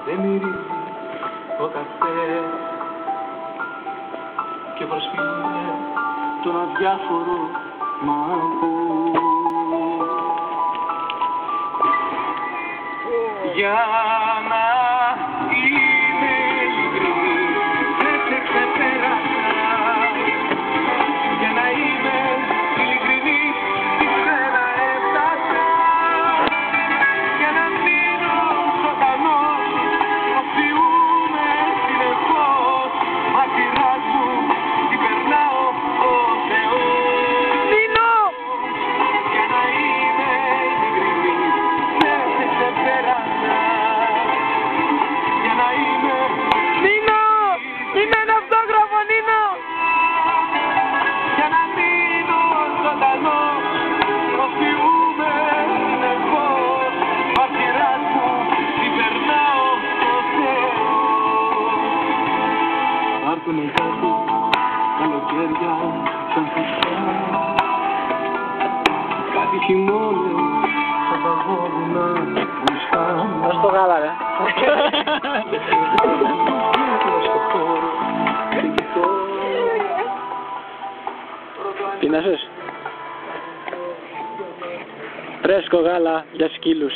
δεν μυρίζει ο καφέ και προσποιούνται τον αδιάφορο μαγό. Για να είμαι ειλικρινής, δεν σε ξεπέρασα. Για να είμαι ειλικρινής, σένα έφτασα. Για να μείνω ζωντανός, οφείλουμε συνεχώς. Μαρτυράς μου, την περνάω ο Θεός. Μείνω! Για να είμαι ειλικρινής, δεν σε ξεπέρασα. Για να είμαι Νίνο! Είναι ένα αυτόγραφο, Νίνο! για να μείνω ζωντανός, προφιούμε συνεχώς. Μαρτυράς μου, την περνάω στο Θεό. Πάρτουνε κάτι, καλοκαίρια σαν φωτιά. Κάτι χειμώνες, σαν τα βόβουνα που σκάνε. Δώσ' το γάλα, ρε. Στο χώρο, σε κοιτώ. Πεινάσες. Φρέσκο γάλα για σκύλους.